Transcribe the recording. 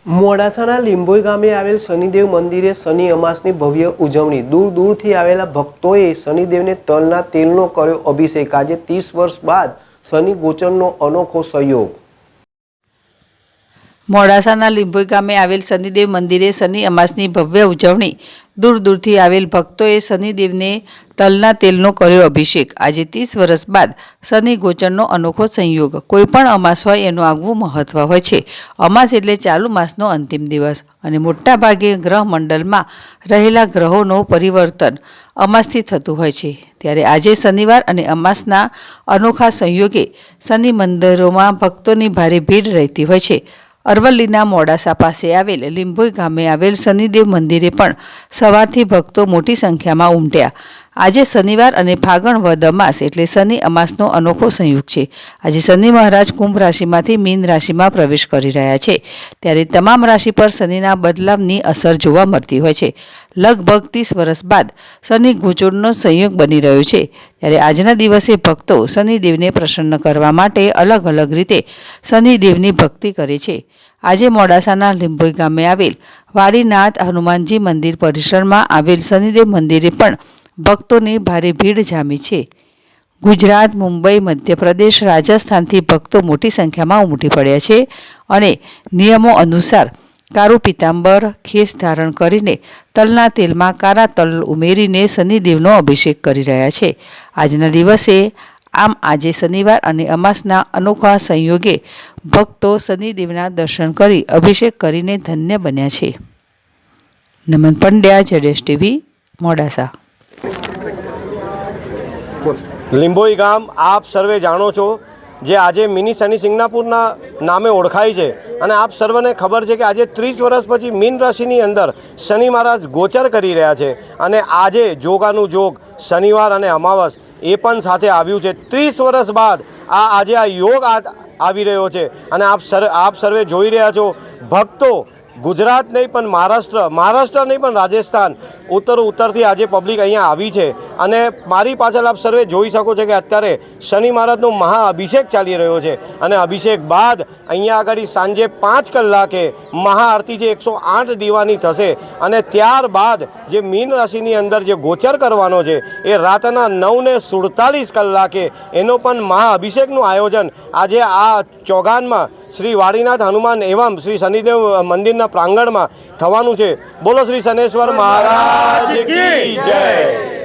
મોડાસાના લીંબોઈ ગામે આવેલ શનિદેવ મંદિરે શનિ અમાસની ભવ્ય ઉજવણી। દૂર દૂરથી આવેલા ભક્તોએ શનિદેવને તલના તેલનો કર્યો અભિષેક। આજે 30 વર્ષ બાદ શનિ ગોચરનો અનોખો સહયોગ। મોડાસાના લીંબોઈ ગામે આવેલ શનિદેવ મંદિરે શનિ અમાસની ભવ્ય ઉજવણી। દૂર દૂરથી આવેલ ભક્તોએ શનિદેવને તલના તેલનો કર્યો અભિષેક। આજે 30 વર્ષ બાદ શનિ ગોચરનો અનોખો સંયોગ। કોઈપણ અમાસ હોય એનું આગવું મહત્વ હોય છે। અમાસ એટલે ચાલુ માસનો અંતિમ દિવસ અને મોટાભાગે ગ્રહમંડળમાં રહેલા ગ્રહોનું પરિવર્તન અમાસથી થતું હોય છે। ત્યારે આજે શનિવાર અને અમાસના અનોખા સંયોગે શનિ મંદિરોમાં ભક્તોની ભારે ભીડ રહેતી હોય છે। અરવલ્લીના મોડાસા પાસે આવેલ લીંબોઈ ગામે આવેલ શનિદેવ મંદિરે પણ સવારથી ભક્તો મોટી સંખ્યામાં ઉમટ્યા। આજે શનિવાર અને ફાગણ વદ અમાસ એટલે શનિ અમાસનો અનોખો સંયોગ છે। આજે શનિ મહારાજ કુંભ રાશિમાંથી મીન રાશિમાં પ્રવેશ કરી રહ્યા છે, ત્યારે તમામ રાશિ પર શનિના બદલાવની અસર જોવા મળતી હોય છે। લગભગ 30 વર્ષ બાદ શનિ ગોચરનો સંયોગ બની રહ્યો છે, ત્યારે આજના દિવસે ભક્તો શનિદેવને પ્રસન્ન કરવા માટે અલગ અલગ રીતે શનિદેવની ભક્તિ કરે છે। આજે મોડાસાના લીંબોઈ ગામે આવેલ વાડીનાથ હનુમાનજી મંદિર પરિસરમાં આવેલ શનિદેવ મંદિરે પણ ભક્તોની ભારે ભીડ જામી છે। ગુજરાત, મુંબઈ, મધ્યપ્રદેશ, રાજસ્થાનથી ભક્તો મોટી સંખ્યામાં ઉમટી પડ્યા છે અને નિયમો અનુસાર કાળું પીતાંબર ખેસ ધારણ કરીને તલના તેલમાં કાળા તલ ઉમેરીને શનિદેવનો અભિષેક કરી રહ્યા છે। આજના દિવસે આજે શનિવાર અને અમાસના અનોખા સંયોગે ભક્તો શનિદેવના દર્શન કરી અભિષેક કરીને ધન્ય બન્યા છે। નમન પંડ્યા, જેડેશ ટીવી, મોડાસા। લીંબોઈ ગામ આપ સર્વે જાણો છો, જે આજે મિની શનિ સિંગનાપુરના નામે ઓળખાય છે અને આપ સર્વને ખબર છે કે આજે 30 વર્ષ પછી મીન રાશિની અંદર શનિ મહારાજ ગોચર કરી રહ્યા છે અને આજે જોગાનું જોગ શનિવાર અને અમાવસ એ પણ સાથે આવ્યું છે। 30 વર્ષ બાદ આજે આ યોગ આવી રહ્યો છે અને આપ સર્વે જોઈ રહ્યા છો ભક્તો ગુજરાત નહીં પણ મહારાષ્ટ્ર નહીં પણ રાજસ્થાન ઉત્તરથી આજે પબ્લિક અહીંયા આવી છે અને મારી પાછળ આપ સર્વે જોઈ શકો છો કે અત્યારે શનિ મહારાજનો મહાઅભિષેક ચાલી રહ્યો છે અને અભિષેક બાદ અહીંયા આગળ સાંજે 5 કલાકે મહાઆરતી જે 108 દીવાની થશે અને ત્યારબાદ જે મીન રાશિની અંદર જે ગોચર કરવાનો છે એ રાતના 9:47 કલાકે એનો પણ મહાઅભિષેકનું આયોજન આજે આ ચોગાનમાં શ્રી વાડીનાથ હનુમાન એવં શ્રી શનિદેવ મંદિરના પ્રાંગણમાં થવાનું છે। બોલો શ્રી શનેશ્વર મહારાજ કી જય।